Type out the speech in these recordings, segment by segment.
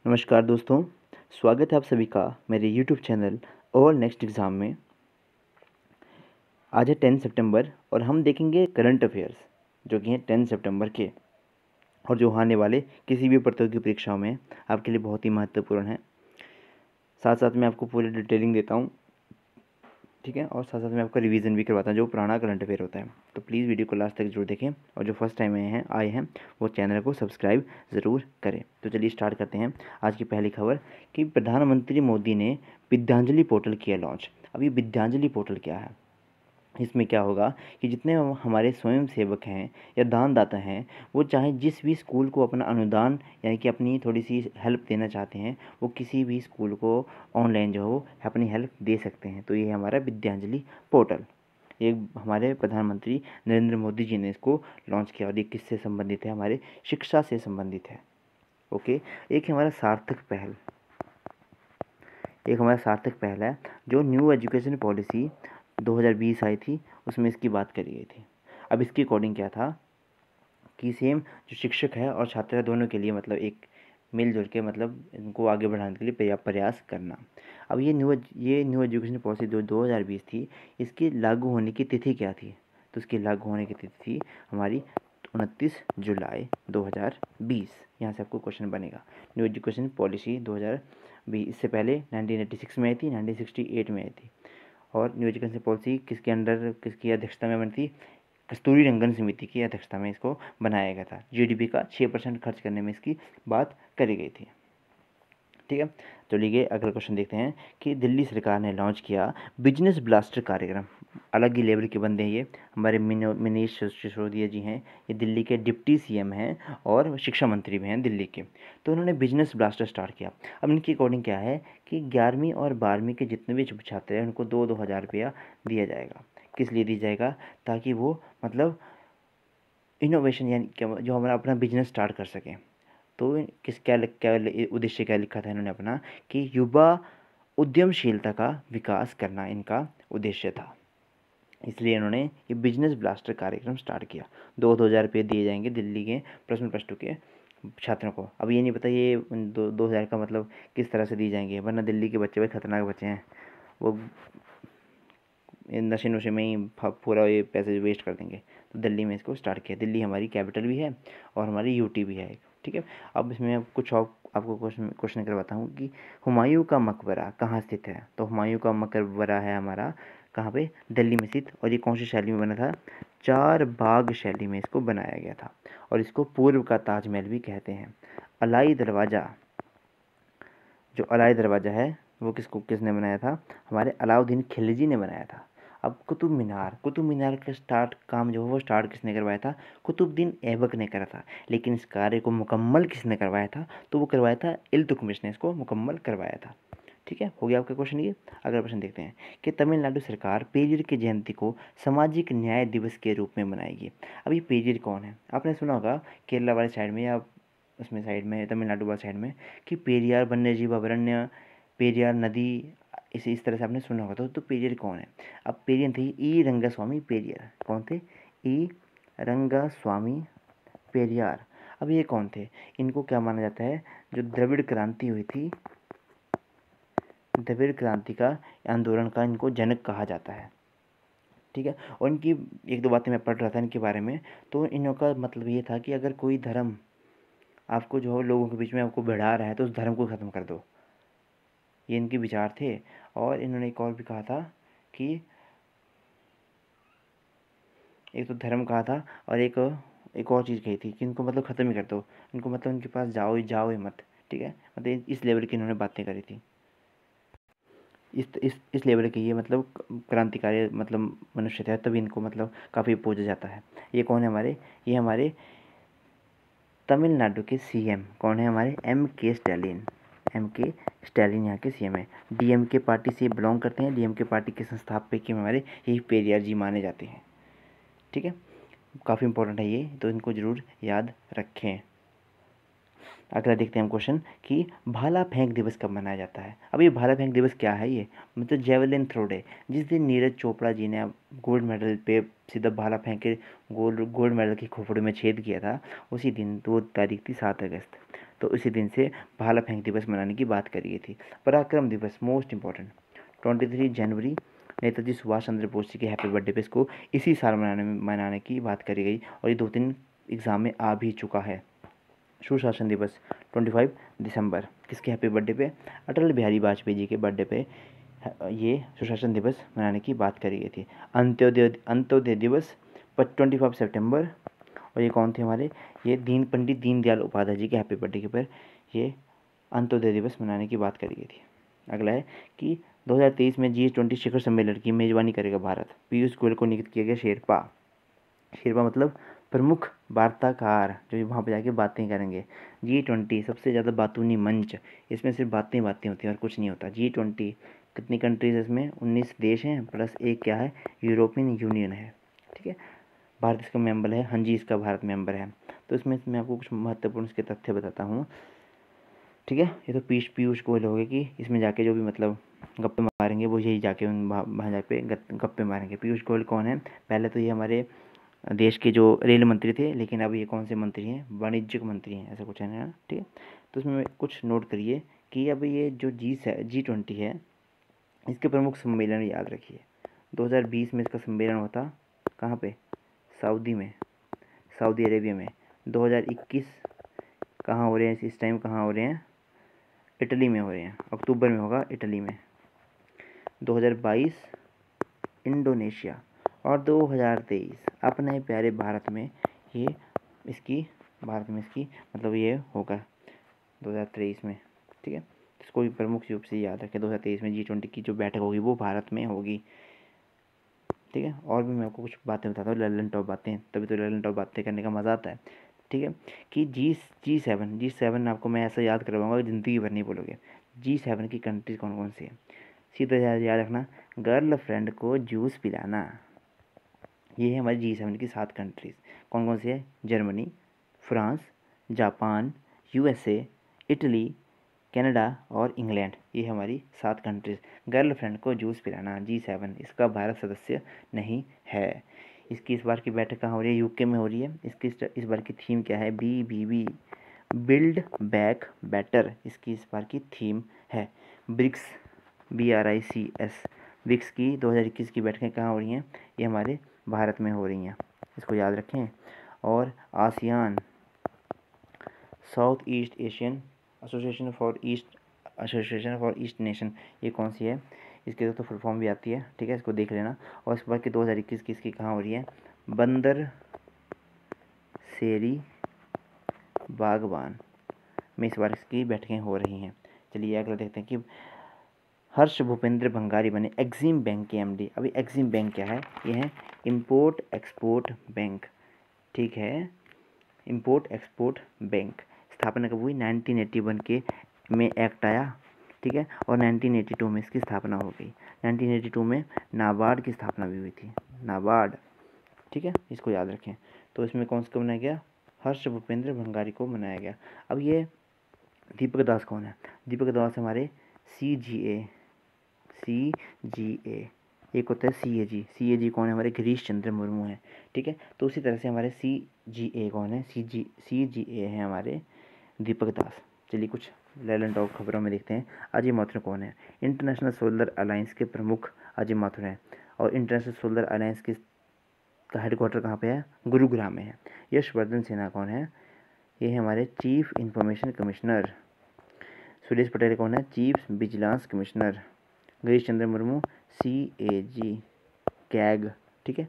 नमस्कार दोस्तों, स्वागत है आप सभी का मेरे यूट्यूब चैनल और नेक्स्ट एग्ज़ाम में। आज है 10 सितंबर और हम देखेंगे करंट अफेयर्स जो कि हैं 10 सितंबर के और जो आने वाले किसी भी प्रतियोगी परीक्षाओं में आपके लिए बहुत ही महत्वपूर्ण है। साथ साथ मैं आपको पूरी डिटेलिंग देता हूँ, ठीक है, और साथ साथ मैं आपका रिवीजन भी करवाता हूँ जो पुराना करंट अफेयर होता है। तो प्लीज़ वीडियो को लास्ट तक जरूर देखें और जो फर्स्ट टाइम आए हैं वो चैनल को सब्सक्राइब ज़रूर करें। तो चलिए स्टार्ट करते हैं। आज की पहली खबर कि प्रधानमंत्री मोदी ने विद्यांजलि पोर्टल किया लॉन्च। अब ये विद्यांजलि पोर्टल क्या है? इसमें क्या होगा कि जितने हमारे स्वयं सेवक हैं या दानदाता हैं, वो चाहे जिस भी स्कूल को अपना अनुदान यानी कि अपनी थोड़ी सी हेल्प देना चाहते हैं, वो किसी भी स्कूल को ऑनलाइन जो हो अपनी हेल्प दे सकते हैं। तो ये हमारा विद्यांजलि पोर्टल, ये हमारे प्रधानमंत्री नरेंद्र मोदी जी ने इसको लॉन्च किया और ये किससे संबंधित है? हमारे शिक्षा से संबंधित है। ओके, एक हमारा सार्थक पहल, एक हमारा सार्थक पहल है जो न्यू एजुकेशन पॉलिसी 2020 आई थी, उसमें इसकी बात करी गई थी। अब इसके अकॉर्डिंग क्या था कि सेम जो शिक्षक है और छात्र है दोनों के लिए मतलब एक मिलजुल के मतलब इनको आगे बढ़ाने के लिए प्रयास करना। अब ये न्यू एजुकेशन पॉलिसी जो 2020 थी, इसकी लागू होने की तिथि क्या थी? तो इसकी लागू होने की तिथि थी हमारी 29 जुलाई 2020। यहाँ से आपको क्वेश्चन बनेगा। न्यू एजुकेशन पॉलिसी 2020, इससे पहले 1986 में आई थी, 1968 में आई थी। और न्यू एजुकेशन पॉलिसी किसके अंडर, किसकी अध्यक्षता में बनी थी? कस्तूरी रंगन समिति की अध्यक्षता में इसको बनाया गया था। जीडीपी का 6% खर्च करने में इसकी बात करी गई थी, ठीक है। तो लीजिए अगला क्वेश्चन देखते हैं कि दिल्ली सरकार ने लॉन्च किया बिजनेस ब्लास्टर कार्यक्रम। अलग ही लेवल के बंदे हैं ये, हमारे मनीष सिसोदिया जी हैं, ये दिल्ली के डिप्टी सीएम हैं और शिक्षा मंत्री भी हैं दिल्ली के। तो उन्होंने बिजनेस ब्लास्टर स्टार्ट किया। अब इनके अकॉर्डिंग क्या है कि 11वीं और 12वीं के जितने भी छात्र हैं उनको 2-2 हज़ार रुपया दिया जाएगा। किस लिए दिया जाएगा? ताकि वो मतलब इनोवेशन यानी क्या, जो हमारा अपना बिजनेस स्टार्ट कर सकें। तो क्या उद्देश्य क्या लिखा था इन्होंने अपना कि युवा उद्यमशीलता का विकास करना इनका उद्देश्य था। इसलिए इन्होंने ये बिजनेस ब्लास्टर कार्यक्रम स्टार्ट किया। 2-2 हज़ार रुपये दिए जाएंगे दिल्ली के +1 +2 के छात्रों को। अब ये नहीं पता ये 2 हज़ार का मतलब किस तरह से दिए जाएंगे, वरना दिल्ली के बच्चे भाई खतरनाक बच्चे हैं, वो नशे नशे में ही पूरा ये पैसे वेस्ट कर देंगे। तो दिल्ली में इसको स्टार्ट किया। दिल्ली हमारी कैपिटल भी है और हमारी यूटी भी है, ठीक है। अब इसमें कुछ और आपको क्वेश्चन करवाता हूँ कि हुमायूं का मकबरा कहाँ स्थित है? तो हुमायूं का मकबरा है हमारा कहाँ पे? दिल्ली में स्थित। और ये कौन सी शैली में बना था? चार बाग शैली में इसको बनाया गया था और इसको पूर्व का ताजमहल भी कहते हैं। अलाई दरवाज़ा, जो अलाई दरवाज़ा है वो किसने बनाया था? हमारे अलाउद्दीन खिलजी ने बनाया था। अब कुतुब मीनार का काम जो है वो स्टार्ट किसने करवाया था? कुतुबुद्दीन ऐबक ने करा था। लेकिन इस कार्य को मुकम्मल किसने करवाया था? तो वो करवाया था इल्तुतमिश ने इसको मुकम्मल करवाया था, ठीक है। हो गया आपका क्वेश्चन ये। अगला प्रश्न देखते हैं कि तमिलनाडु सरकार पेरियर की जयंती को सामाजिक न्याय दिवस के रूप में मनाएगी। अब ये पेरियर कौन है? आपने सुना होगा केरला वाले साइड में या उसमें साइड में तमिलनाडु वाले साइड में कि पेरियार वन्यजीव अभयारण्य, पेरियार नदी, इस तरह से आपने सुना होगा। तो पेरियर कौन है? अब पेरियर थे ई रंगास्वामी पेरियर। कौन थे? ई रंगास्वामी पेरियार। अब ये कौन थे? इनको क्या माना जाता है? जो द्रविड़ क्रांति हुई थी, द्रविड़ क्रांति का आंदोलन का इनको जनक कहा जाता है, ठीक है। और इनकी एक दो बातें मैं पढ़ रहा था इनके बारे में। तो इनका मतलब ये था कि अगर कोई धर्म आपको जो है लोगों के बीच में आपको बढ़ा रहा है तो उस धर्म को ख़त्म कर दो, ये इनके विचार थे। और इन्होंने एक और भी कहा था कि एक तो धर्म कहा था और एक और चीज़ कही थी कि इनको मतलब ख़त्म ही कर दो, इनको मतलब उनके पास जाओ ही मत, ठीक है। मतलब इस लेवल की इन्होंने बातें करी थी। इस लेवल के ये मतलब क्रांतिकारी मतलब मनुष्य थे, तभी इनको मतलब काफ़ी पूजा जाता है। ये कौन है हमारे? ये हमारे तमिलनाडु के सीएम कौन है? हमारे M.K. स्टैलिन। M.K. स्टैलिन यहाँ के सीएम है। डीएमके पार्टी से बिलोंग करते हैं। डीएमके पार्टी के संस्थापक हमारे यही पेरियार जी माने जाते हैं, ठीक है। काफ़ी इंपॉर्टेंट है ये, तो इनको ज़रूर याद रखें। अगला देखते हैं हम क्वेश्चन कि भाला फेंक दिवस कब मनाया जाता है। अब ये भाला फेंक दिवस क्या है? ये मतलब जेवलिन थ्रो डे। जिस दिन नीरज चोपड़ा जी ने गोल्ड मेडल पे सीधा भाला फेंक के गोल्ड मेडल की खोपड़ी में छेद किया था, उसी दिन 2 तारीख थी 7 अगस्त। तो इसी दिन से भाला फेंक दिवस मनाने की बात करी गई थी। पराक्रम दिवस मोस्ट इम्पॉर्टेंट 23 जनवरी नेताजी सुभाष चंद्र बोस जी के हैप्पी बर्थडे पे इसको इसी साल मनाने की बात करी गई और ये 2-3 एग्ज़ाम में आ भी चुका है। सुशासन दिवस 25 दिसंबर किसके हैप्पी बर्थडे पे? अटल बिहारी वाजपेयी जी के बर्थडे पे ये सुशासन दिवस मनाने की बात करी गई थी। अंत्योदय दिवस 25 सितंबर और ये कौन थे हमारे? ये पंडित दीनदयाल उपाध्याय जी के हैप्पी बर्थडे के पर ये अंत्योदय दिवस मनाने की बात करी गई थी। अगला है कि 2023 में G20 शिखर सम्मेलन की मेजबानी करेगा भारत। पीयूष गोयल को नियुक्त किया गया शेरपा। शेरपा मतलब प्रमुख वार्ताकार, जो वहाँ पर जाके बातें करेंगे। G20 सबसे ज़्यादा बातूनी मंच, इसमें सिर्फ बातें होती हैं और कुछ नहीं होता। G20 कितनी कंट्रीज है इसमें? 19 देश हैं प्लस एक क्या है? यूरोपियन यूनियन है। ठीक है, भारत इसका मेंबर है। हाँ जी, इसका भारत मेंबर है। तो इसमें मैं आपको कुछ महत्वपूर्ण इसके तथ्य बताता हूँ। ठीक है, ये तो पीयूष गोयल हो गए कि इसमें जाके जो भी मतलब गप्पे मारेंगे वो यही जाके वहाँ जाके गप्पे मारेंगे। पीयूष गोयल कौन है? पहले तो ये हमारे देश के जो रेल मंत्री थे, लेकिन अब ये कौन से मंत्री हैं? वाणिज्यिक मंत्री हैं, ऐसा कुछ है ना। ठीक है, तो इसमें कुछ नोट करिए कि अब ये जो G20 है इसके प्रमुख सम्मेलन याद रखिए। 2020 में इसका सम्मेलन होता कहाँ पे? सऊदी में, सऊदी अरेबिया में। 2021 कहाँ हो रहे हैं इस टाइम? कहाँ हो रहे हैं? इटली में हो रहे हैं, अक्टूबर में होगा इटली में। 2022 इंडोनेशिया और 2023 अपने प्यारे भारत में इसकी मतलब ये होगा 2023 में। ठीक है, इसको भी प्रमुख रूप से याद रखें। 2023 में G20 की जो बैठक होगी वो भारत में होगी। ठीक है, और भी मैं आपको कुछ बातें बताता हूँ, ललन टॉप बातें, तभी तो ललन टॉप बातें करने का मज़ा आता है। ठीक है, कि G7 आपको मैं ऐसा याद करवाऊंगा कि ज़िंदगी भर नहीं बोलोगे। G7 की कंट्रीज कौन कौन सी है? सीधा याद रखना, गर्लफ्रेंड को जूस पिलाना। ये है हमारी G7 की 7 कंट्रीज़। कौन कौन सी है? Germany, France, Japan, USA, Italy, Canada और इंग्लैंड। ये है हमारी 7 कंट्रीज़। गर्लफ्रेंड को जूस पिलाना G7, इसका भारत सदस्य नहीं है। इसकी इस बार की बैठक कहाँ हो रही है? यूके में हो रही है। इसकी इस बार की थीम क्या है? BBB, बिल्ड बैक बेटर, इसकी इस बार की थीम है। ब्रिक्स, BRICS, ब्रिक्स की 2021 की बैठकें कहाँ हो रही हैं? ये हमारे भारत में हो रही हैं, इसको याद रखें। और ASEAN, south east Asian association for east nation, ये कौन सी है? इसके तो फुल फॉर्म भी आती है। ठीक है, इसको देख लेना। और इस बार की 2021 की इसकी कहाँ हो रही है? बंदर सेरी बागवान में इस बार इसकी बैठकें हो रही हैं। चलिए अगला देखते हैं कि हर्ष भूपेंद्र भंगारी बने एक्सिम बैंक के MD। अभी एक्सिम बैंक क्या है? ये है इम्पोर्ट एक्सपोर्ट बैंक। ठीक है, इम्पोर्ट एक्सपोर्ट बैंक। स्थापना कब हुई? 1981 के में एक्ट आया। ठीक है, और 1982 में इसकी स्थापना हो गई। 1982 में नाबार्ड की स्थापना भी हुई थी, नाबार्ड। ठीक है, इसको याद रखें। तो इसमें कौन सा बनाया गया? हर्ष भूपेंद्र भंगारी को बनाया गया। अब ये दीपक दास कौन है? दीपक दास हमारे CGA, एक होता है CAG कौन है? हमारे गिरीश चंद्र मुर्मू हैं। ठीक है, तो उसी तरह से हमारे CGA कौन है? CGA है हमारे दीपक दास। चलिए कुछ ललन टॉप खबरों में देखते हैं। अजय माथुर कौन है? इंटरनेशनल सोलर अलायंस के प्रमुख अजय माथुर हैं। और इंटरनेशनल सोलर अलायंस का हेडक्वार्टर कहाँ पे है? गुरुग्राम में है। यशवर्धन सिन्हा कौन है? ये है हमारे chief information commissioner. Suresh Patel कौन है? Chief vigilance commissioner. Girish Chandra Murmu CAG। ठीक है,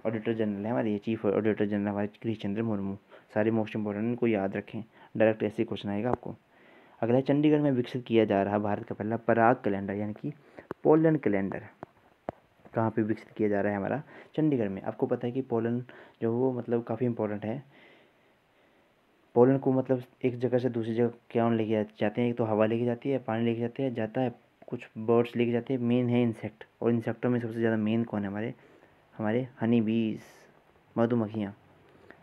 ऑडिटर जनरल है हमारे, ये चीफ ऑडिटर जनरल हमारे गिरीश चंद्र मुर्मू। सारे मोस्ट इंपॉर्टेंट इनको याद रखें, डायरेक्ट ऐसे क्वेश्चन आएगा आपको। अगला है चंडीगढ़ में विकसित किया जा रहा भारत का पहला पराग कैलेंडर यानी कि पोलन कैलेंडर। कहाँ पे विकसित किया जा रहा है? हमारा चंडीगढ़ में। आपको पता है कि पोलन जो वो मतलब काफ़ी इंपॉर्टेंट है। पोलन को मतलब एक जगह से दूसरी जगह क्या लेके जाते हैं? एक तो हवा लेके जाती है, पानी लेके जाता है, कुछ बर्ड्स लेके जाते हैं। मेन है इंसेक्ट, और इंसेक्टों में सबसे ज़्यादा मेन कौन है? हमारे हनी बीज, मधुमक्खियाँ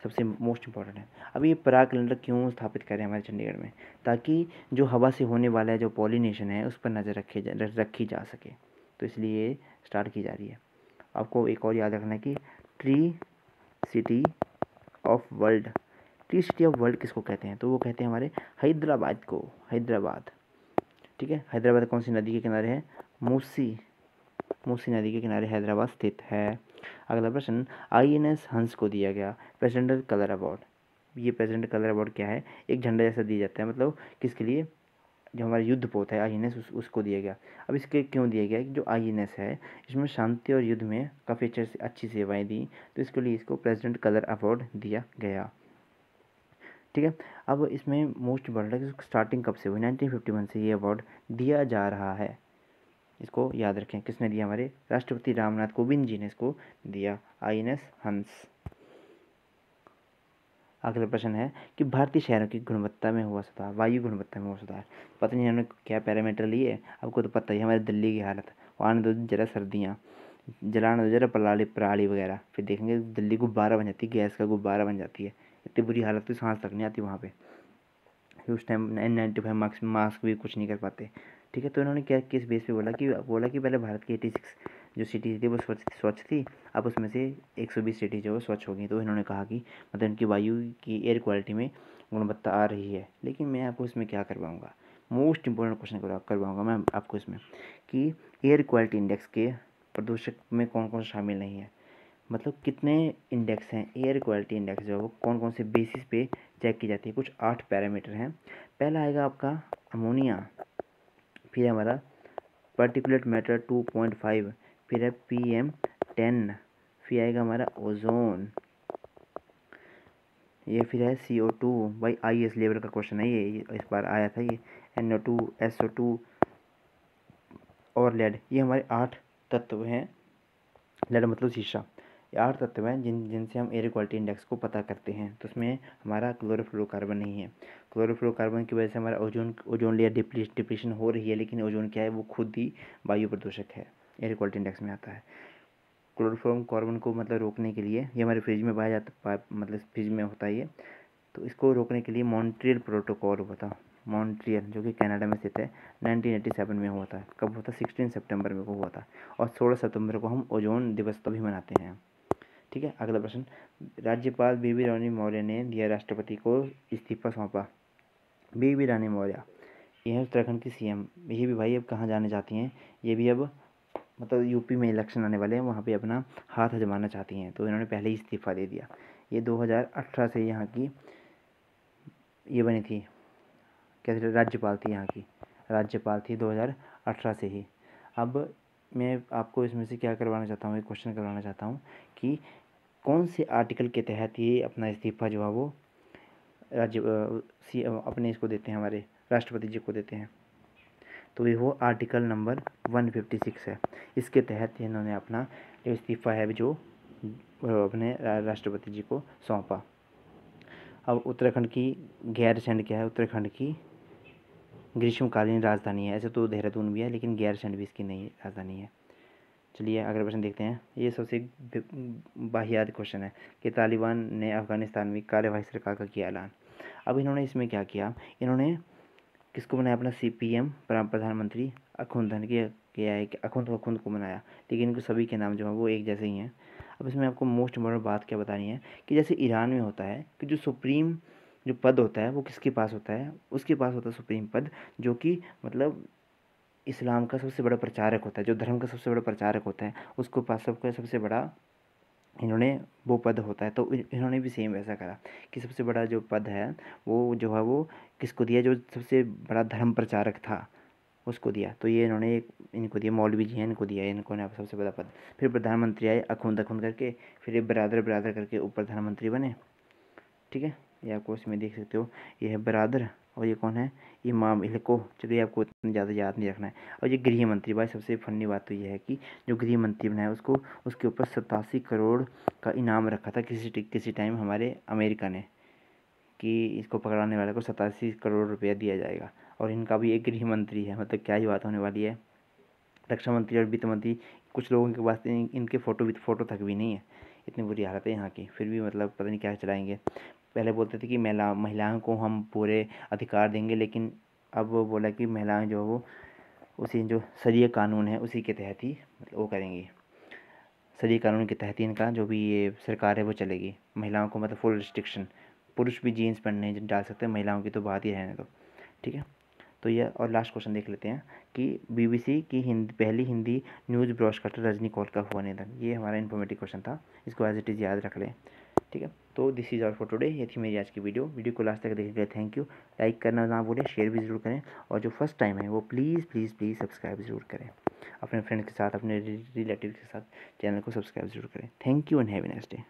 सबसे मोस्ट इम्पॉर्टेंट है। अब ये पराग कैलेंडर क्यों स्थापित करें हमारे चंडीगढ़ में? ताकि जो हवा से होने वाला है जो पॉलिनेशन है उस पर नज़र रखी जा सके, तो इसलिए स्टार्ट की जा रही है। आपको एक और याद रखना है कि tree city of world T city of world किसको कहते हैं? तो वो कहते हैं हमारे हैदराबाद को, हैदराबाद। ठीक है, हैदराबाद कौन सी नदी के किनारे है? मूसी नदी के किनारे हैदराबाद स्थित है। अगला प्रश्न, INS हंस को दिया गया प्रेसिडेंशियल कलर अवार्ड। ये प्रेसिडेंट कलर अवार्ड क्या है? एक झंडा जैसा दिया जाता है, मतलब किसके लिए? जो हमारा युद्ध पोत है INS, उसको दिया गया। अब इसके क्यों दिया गया कि जो INS है इसमें शांति और युद्ध में काफ़ी अच्छी सेवाएं दी, तो इसके लिए इसको प्रेसिडेंट कलर अवार्ड दिया गया। ठीक है, अब इसमें मोस्ट इम्पॉर्टेंट है कि स्टार्टिंग कब से हुई? 1951 से ये अवार्ड दिया जा रहा है। इसको याद रखें, किसने दिया? हमारे राष्ट्रपति रामनाथ कोविंद जी ने इसको दिया, INS हंस। अगला प्रश्न है कि भारतीय शहरों की गुणवत्ता में हुआ सुधार, वायु गुणवत्ता में हुआ सुधार। पता नहीं हमने क्या पैरामीटर लिए, आपको तो पता ही है हमारी दिल्ली की हालत। आने दो जरा सर्दियाँ, जलाने दो जरा पराली वगैरह, फिर देखेंगे दिल्ली गुब्बारा बन जाती है, गैस का गुब्बारा बन जाती है। इतनी बुरी हालत तो सांस तक नहीं आती वहाँ पे। उस टाइम N95 मास्क भी कुछ नहीं कर पाते। ठीक है, तो इन्होंने क्या किस बेस पे बोला कि पहले भारत की 86 जो सिटीज़ थी वो स्वच्छ थी, अब उसमें से 120 सिटी जो है स्वच्छ हो गई। तो इन्होंने कहा कि मतलब इनकी वायु की एयर क्वालिटी में गुणवत्ता आ रही है। लेकिन मैं आपको इसमें क्या करवाऊँगा, मोस्ट इंपॉर्टेंट क्वेश्चन करवाऊँगा मैं आपको इसमें कि एयर क्वालिटी इंडेक्स के प्रदूषक में कौन कौन शामिल नहीं है। मतलब कितने इंडेक्स हैं एयर क्वालिटी इंडेक्स जो है वो कौन कौन से बेसिस पे चेक की जाती है? कुछ 8 पैरामीटर हैं। पहला आएगा आपका अमोनिया, फिर है हमारा पार्टिकुलेट मैटर 2.5, फिर है PM10, फिर आएगा हमारा ओजोन, ये फिर है CO2। भाई IAS लेवल का क्वेश्चन है ये इस बार आया था ये। NO2, SO2 और लेड, ये हमारे 8 तत्व हैं। लेड मतलब शीशा। ये 8 तत्व हैं जिनसे हम एयर क्वालिटी इंडेक्स को पता करते हैं। तो उसमें हमारा क्लोरोफ्लोरोकार्बन नहीं है। क्लोरोफ्लोरोकार्बन की वजह से हमारा ओजोन लेयर डिप्लीशन हो रही है, लेकिन ओजोन क्या है? वो खुद ही वायु प्रदूषक है, एयर क्वालिटी इंडेक्स में आता है। क्लोरोफ्लोरोकार्बन को मतलब रोकने के लिए, ये हमारे फ्रिज में पाया जाता, मतलब फ्रिज में होता है ये, तो इसको रोकने के लिए मॉन्ट्रियल प्रोटोकॉल हुआ था। मॉन्ट्रियल जो कि कनाडा में स्थित है, 1987 में हुआ था। कब हुआ था? 16 सितंबर में को हुआ था। और 16 सितंबर को हम ओजोन दिवस तो भी मनाते हैं। ठीक है, अगला प्रश्न, राज्यपाल बेबी रानी मौर्य ने दिया राष्ट्रपति को इस्तीफा सौंपा। बेबी रानी मौर्य ये है उत्तराखंड की CM। ये भी भाई अब कहाँ जाने चाहती हैं? ये भी अब मतलब यूपी में इलेक्शन आने वाले हैं, वहाँ पे अपना हाथ आजमाना चाहती हैं, तो इन्होंने पहले ही इस्तीफा दे दिया। ये 2018 से यहाँ की ये बनी थी, क्या राज्यपाल थी, यहाँ की राज्यपाल थी 2018 से ही। अब मैं आपको इसमें से क्या करवाना चाहता हूँ, एक क्वेश्चन करवाना चाहता हूँ कि कौन से आर्टिकल के तहत ये अपना इस्तीफा जो है वो अपने इसको देते हैं, हमारे राष्ट्रपति जी को देते हैं? तो ये वो आर्टिकल नंबर 156 है। इसके तहत इन्होंने अपना जो इस्तीफा है जो अपने राष्ट्रपति जी को सौंपा। अब उत्तराखंड की गैरसैंण क्या है? उत्तराखंड की ग्रीष्मकालीन राजधानी है। ऐसे तो देहरादून भी है, लेकिन गैरसैंण भी इसकी नई राजधानी है। चलिए अगला प्रश्न देखते हैं। ये सबसे बाहियात क्वेश्चन है कि तालिबान ने अफ़गानिस्तान में कार्यवाही सरकार का किया ऐलान। अब इन्होंने इसमें क्या किया? इन्होंने किसको बनाया? अपना CPM प्रधानमंत्री अखुंदन किया है कि अखुंद को बनाया, लेकिन इनको सभी के नाम जो है वो एक जैसे ही हैं। अब इसमें आपको मोस्ट इम्पोर्टेंट बात क्या बतानी है कि जैसे ईरान में होता है कि जो सुप्रीम जो पद होता है वो किसके पास होता है? उसके पास होता है सुप्रीम पद, जो कि मतलब इस्लाम का सबसे बड़ा प्रचारक होता है, जो धर्म का सबसे बड़ा प्रचारक होता है, उसको पास सबसे बड़ा इन्होंने वो पद होता है। तो इन्होंने भी सेम वैसा करा कि सबसे बड़ा जो पद है वो जो है वो किसको दिया? जो सबसे बड़ा धर्म प्रचारक था उसको दिया। तो ये इन्होंने इनको दिया, मौलवी जी हैं इनको दिया, इनको ने सबसे बड़ा पद। फिर प्रधानमंत्री आए अखुंद करके, फिर ये बरादर करके ऊपर प्रधानमंत्री बने। ठीक है, ये आपको इसमें देख सकते हो, ये है बरादर और ये कौन है? इमाम इनको। चलिए आपको इतना ज़्यादा याद नहीं रखना है। और ये गृह मंत्री, भाई सबसे फनी बात तो ये है कि जो गृह मंत्री बनाया उसको उसके ऊपर 87 करोड़ का इनाम रखा था किसी टाइम हमारे अमेरिका ने, कि इसको पकड़ाने वाले को 87 करोड़ रुपया दिया जाएगा। और इनका भी एक गृह मंत्री है, मतलब क्या ही बात होने वाली है। रक्षा मंत्री और वित्त मंत्री, कुछ लोगों के पास इनके फ़ोटो तक भी नहीं है। इतनी बुरी हालत है यहाँ की, फिर भी मतलब पता नहीं क्या चलाएंगे। पहले बोलते थे कि महिलाओं को हम पूरे अधिकार देंगे, लेकिन अब वो बोला कि महिलाएं जो वो उसी जो शरीय कानून है उसी के तहत ही मतलब वो करेंगी। शरीय कानून के तहत ही इनका जो भी ये सरकार है वो चलेगी। महिलाओं को मतलब फुल रिस्ट्रिक्शन, पुरुष भी जीन्स पहनने डाल सकते हैं, महिलाओं की तो बात ही रहने दो। ठीक है, तो ये और लास्ट क्वेश्चन देख लेते हैं कि बीबीसी की पहली हिंदी न्यूज़ ब्रॉडकास्टर रजनी कौल का हुआ निधन। ये हमारा इन्फॉर्मेटिव क्वेश्चन था, इसको एज इट इज़ याद रख लें। ठीक है, तो this is all for today. ये थी मेरी आज की वीडियो को लास्ट तक देखने के लिए थैंक यू। लाइक करना ना भूलें, शेयर भी ज़रूर करें, और जो फर्स्ट टाइम है वो प्लीज़ प्लीज़ प्लीज़ सब्सक्राइब ज़रूर करें। अपने फ्रेंड्स के साथ, अपने रिलेटिव के साथ चैनल को सब्सक्राइब ज़रूर करें। Thank you and have a nice day.